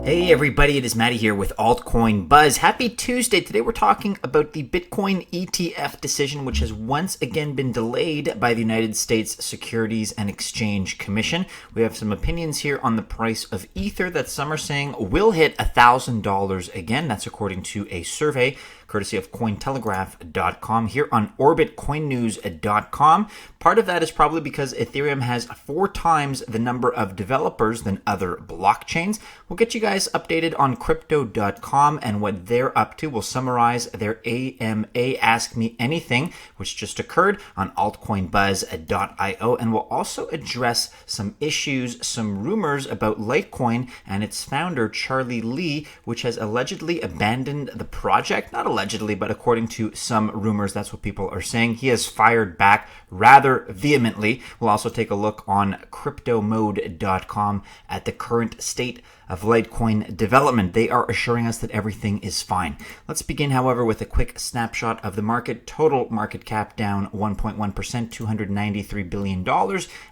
Hey everybody, it is Mattie here with Altcoin Buzz. Happy Tuesday. Today we're talking about the Bitcoin ETF decision, which has once again been delayed by the United States Securities and Exchange Commission. We have some opinions here on the price of Ether that some are saying will hit $1,000 again. That's according to a survey courtesy of Cointelegraph.com here on OrbitCoinNews.com. Part of that is probably because Ethereum has 4 times the number of developers than other blockchains. We'll get you guys updated on Crypto.com and what they're up to. We'll summarize their AMA Ask Me Anything, which just occurred on altcoinbuzz.io, and we'll also address some issues, some rumors about Litecoin and its founder, Charlie Lee, which has allegedly abandoned the project. Not allegedly, but according to some rumors, that's what people are saying. He has fired back rather vehemently. We'll also take a look on cryptomode.com at the current state of Litecoin development. They are assuring us that everything is fine. Let's begin, however, with a quick snapshot of the market. Total market cap down 1.1%, $293 billion,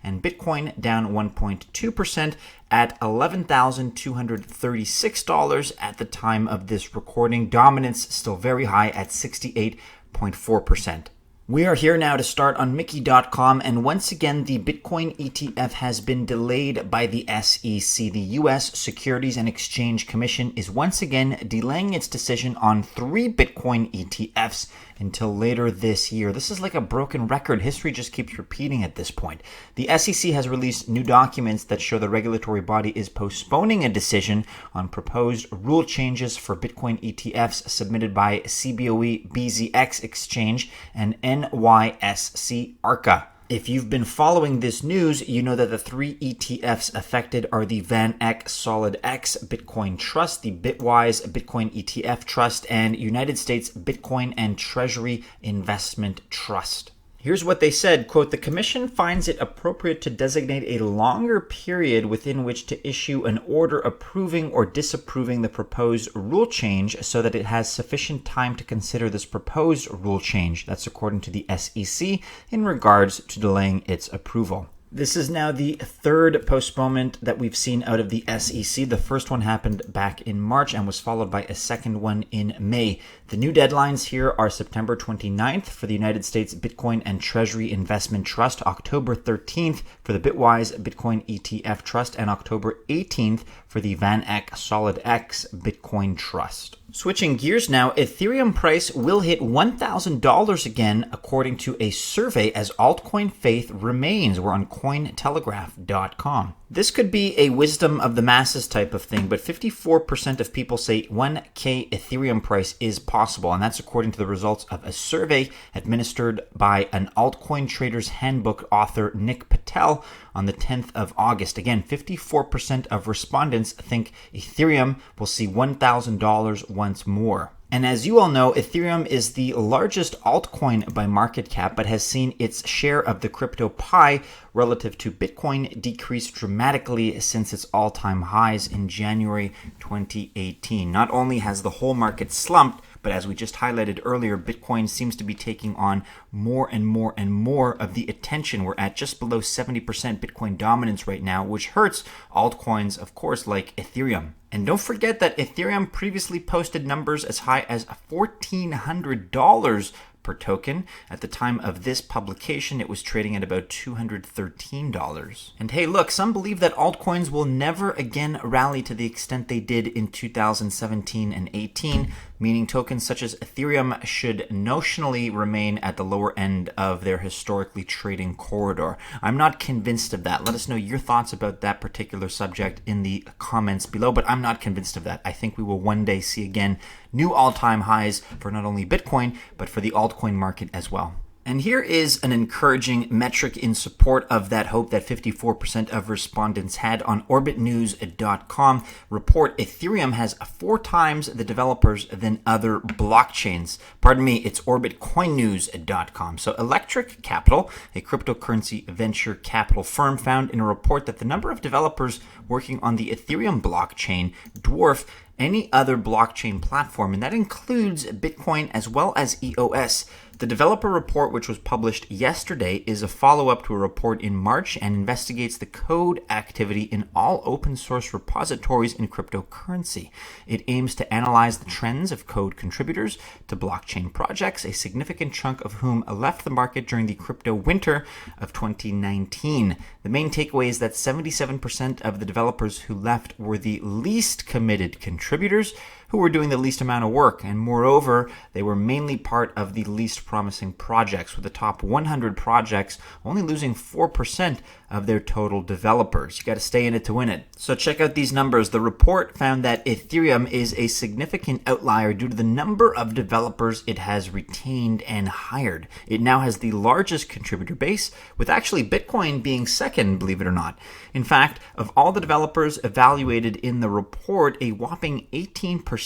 and Bitcoin down 1.2% at $11,236 at the time of this recording. Dominance still very high at 68.4%. We are here now to start on Mickey.com, and once again, the Bitcoin ETF has been delayed by the SEC. The U.S. Securities and Exchange Commission is once again delaying its decision on 3 Bitcoin ETFs until later this year. This is like a broken record. History just keeps repeating at this point. The SEC has released new documents that show the regulatory body is postponing a decision on proposed rule changes for Bitcoin ETFs submitted by CBOE BZX Exchange and NYSC ARCA. If you've been following this news, you know that the 3 ETFs affected are the VanEck Solid X Bitcoin Trust, the Bitwise Bitcoin ETF Trust, and United States Bitcoin and Treasury Investment Trust. Here's what they said, quote, "The Commission finds it appropriate to designate a longer period within which to issue an order approving or disapproving the proposed rule change so that it has sufficient time to consider this proposed rule change." That's according to the SEC in regards to delaying its approval. This is now the 3rd postponement that we've seen out of the SEC. The first one happened back in March and was followed by a second one in May. The new deadlines here are September 29th for the United States Bitcoin and Treasury Investment Trust, October 13th for the Bitwise Bitcoin ETF Trust, and October 18th for the VanEck Solid X Bitcoin Trust. Switching gears now, Ethereum price will hit $1,000 again according to a survey as altcoin faith remains. We're on Cointelegraph.com. This could be a wisdom of the masses type of thing, but 54% of people say 1K Ethereum price is possible, and that's according to the results of a survey administered by an altcoin trader's handbook author, Nick Patel, on the 10th of August. Again, 54% of respondents think Ethereum will see $1,000 once more. And as you all know, Ethereum is the largest altcoin by market cap, but has seen its share of the crypto pie relative to Bitcoin decrease dramatically since its all-time highs in January 2018. Not only has the whole market slumped, but as we just highlighted earlier, Bitcoin seems to be taking on more and more and more of the attention. We're at just below 70% Bitcoin dominance right now, which hurts altcoins, of course, like Ethereum. And don't forget that Ethereum previously posted numbers as high as $1,400 per token. At the time of this publication, it was trading at about $213. And hey, look, some believe that altcoins will never again rally to the extent they did in 2017 and 18, meaning tokens such as Ethereum should notionally remain at the lower end of their historically trading corridor. I'm not convinced of that. Let us know your thoughts about that particular subject in the comments below, but I'm not convinced of that. I think we will one day see again new all-time highs for not only Bitcoin, but for the altcoin market as well. And here is an encouraging metric in support of that hope that 54% of respondents had on orbitnews.com. Report Ethereum has 4 times the developers than other blockchains. Pardon me, it's orbitcoinnews.com. So Electric Capital, a cryptocurrency venture capital firm, found in a report that the number of developers working on the Ethereum blockchain dwarf any other blockchain platform, and that includes Bitcoin as well as EOS. The developer report, which was published yesterday, is a follow-up to a report in March and investigates the code activity in all open source repositories in cryptocurrency. It aims to analyze the trends of code contributors to blockchain projects, a significant chunk of whom left the market during the crypto winter of 2019. The main takeaway is that 77% of the developers who left were the least committed contributors who were doing the least amount of work, and moreover, they were mainly part of the least promising projects, with the top 100 projects only losing 4% of their total developers. You got to stay in it to win it. So check out these numbers. The report found that Ethereum is a significant outlier due to the number of developers it has retained and hired. It now has the largest contributor base, with actually Bitcoin being second, believe it or not. In fact, of all the developers evaluated in the report, a whopping 18%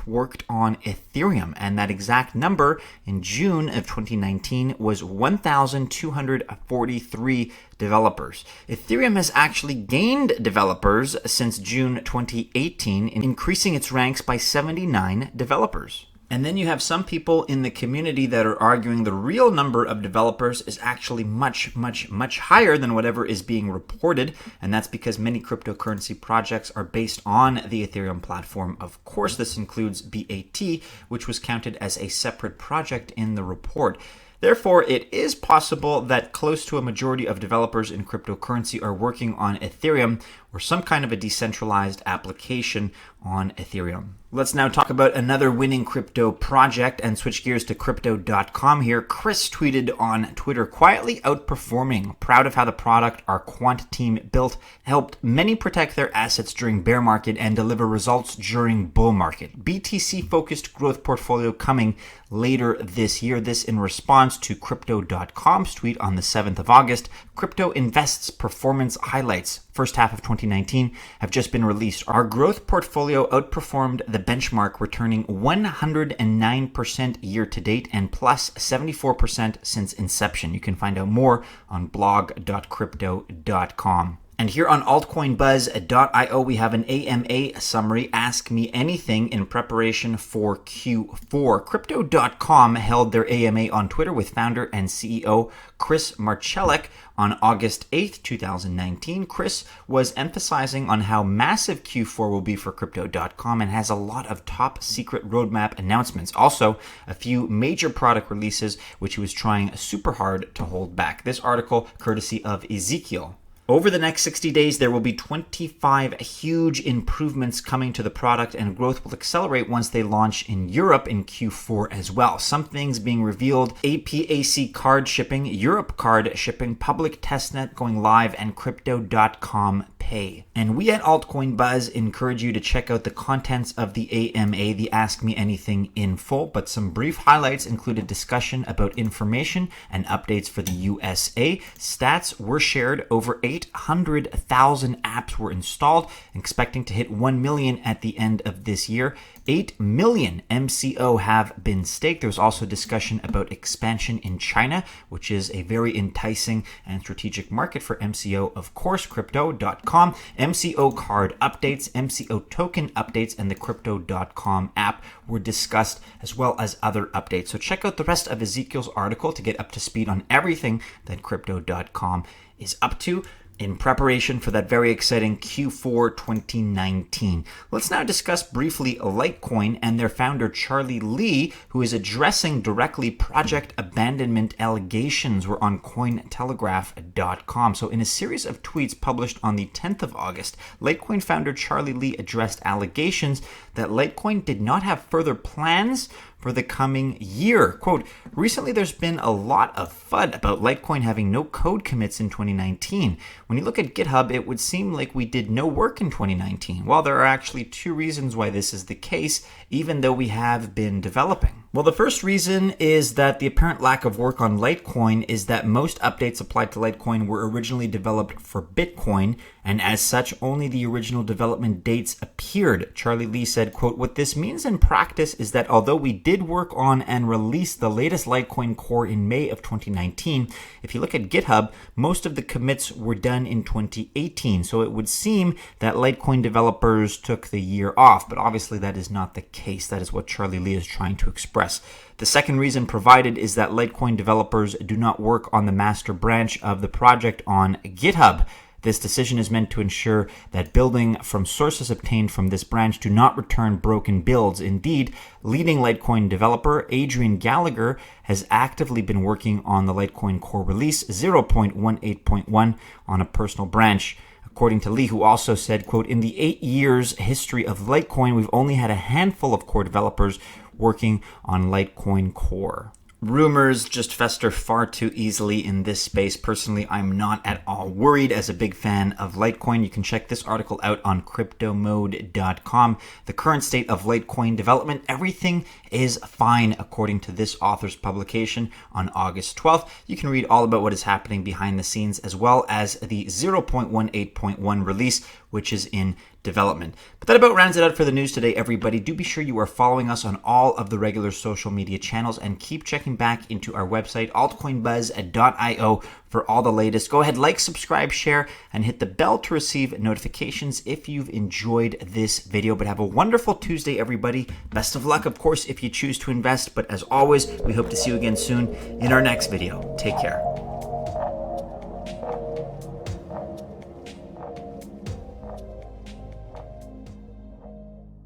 worked on Ethereum, and that exact number in June of 2019 was 1,243 developers. Ethereum has actually gained developers since June 2018, increasing its ranks by 79 developers. And then you have some people in the community that are arguing the real number of developers is actually much higher than whatever is being reported. And that's because many cryptocurrency projects are based on the Ethereum platform. Of course, this includes BAT, which was counted as a separate project in the report. Therefore, it is possible that close to a majority of developers in cryptocurrency are working on Ethereum or some kind of a decentralized application on Ethereum. Let's now talk about another winning crypto project and switch gears to Crypto.com here. Chris tweeted on Twitter, quietly outperforming, proud of how the product our quant team built helped many protect their assets during bear market and deliver results during bull market. BTC-focused growth portfolio coming later this year. This in response to Crypto.com's tweet on the 7th of August. Crypto Invest's performance highlights first half of 2019 have just been released. Our growth portfolio outperformed the benchmark, returning 109% year to date and plus 74% since inception. You can find out more on blog.crypto.com. And here on altcoinbuzz.io, we have an AMA summary, Ask Me Anything, in preparation for Q4. Crypto.com held their AMA on Twitter with founder and CEO Chris Marcellek on August 8th, 2019. Chris was emphasizing on how massive Q4 will be for Crypto.com and has a lot of top secret roadmap announcements. Also, a few major product releases, which he was trying super hard to hold back. This article, courtesy of Ezekiel. Over the next 60 days, there will be 25 huge improvements coming to the product, and growth will accelerate once they launch in Europe in Q4 as well. Some things being revealed: APAC card shipping, Europe card shipping, public testnet going live, and Crypto.com Pay. And we at Altcoin Buzz encourage you to check out the contents of the AMA, the Ask Me Anything in full, but some brief highlights included discussion about information and updates for the USA. Stats were shared. Over 800,000 apps were installed, expecting to hit 1 million at the end of this year. 8 million MCO have been staked. There was also discussion about expansion in China, which is a very enticing and strategic market for MCO. Of course, Crypto.com, MCO card updates, MCO token updates, and the Crypto.com app were discussed, as well as other updates. So check out the rest of Ezekiel's article to get up to speed on everything that Crypto.com is up to in preparation for that very exciting Q4 2019. Let's now discuss briefly Litecoin and their founder Charlie Lee, who is addressing directly project abandonment allegations. Were on Cointelegraph.com. So in a series of tweets published on the 10th of August, Litecoin founder Charlie Lee addressed allegations that Litecoin did not have further plans for the coming year. Quote, recently there's been a lot of FUD about Litecoin having no code commits in 2019. When you look at GitHub, it would seem like we did no work in 2019. Well, there are actually two reasons why this is the case, even though we have been developing. Well, the first reason is that the apparent lack of work on Litecoin is that most updates applied to Litecoin were originally developed for Bitcoin, and as such, only the original development dates appeared. Charlie Lee said, quote, what this means in practice is that although we did work on and release the latest Litecoin core in May of 2019, if you look at GitHub, most of the commits were done in 2018. So it would seem that Litecoin developers took the year off, but obviously that is not the case. That is what Charlie Lee is trying to express. progress. The second reason provided is that Litecoin developers do not work on the master branch of the project on GitHub. This decision is meant to ensure that building from sources obtained from this branch do not return broken builds. Indeed, leading Litecoin developer Adrian Gallagher has actively been working on the Litecoin core release 0.18.1 on a personal branch. According to Lee, who also said, quote, "In the 8 years history of Litecoin, we've only had a handful of core developers working on Litecoin core." Rumors just fester far too easily in this space. Personally, I'm not at all worried. As a big fan of Litecoin, you can check this article out on cryptomode.com. The current state of Litecoin development, everything is fine according to this author's publication on August 12th. You can read all about what is happening behind the scenes as well as the 0.18.1 release, which is in development. But that about rounds it out for the news today, everybody. Do be sure you are following us on all of the regular social media channels and keep checking back into our website, altcoinbuzz.io, for all the latest. Go ahead, like, subscribe, share, and hit the bell to receive notifications if you've enjoyed this video. But have a wonderful Tuesday, everybody. Best of luck, of course, if you choose to invest. But as always, we hope to see you again soon in our next video. Take care.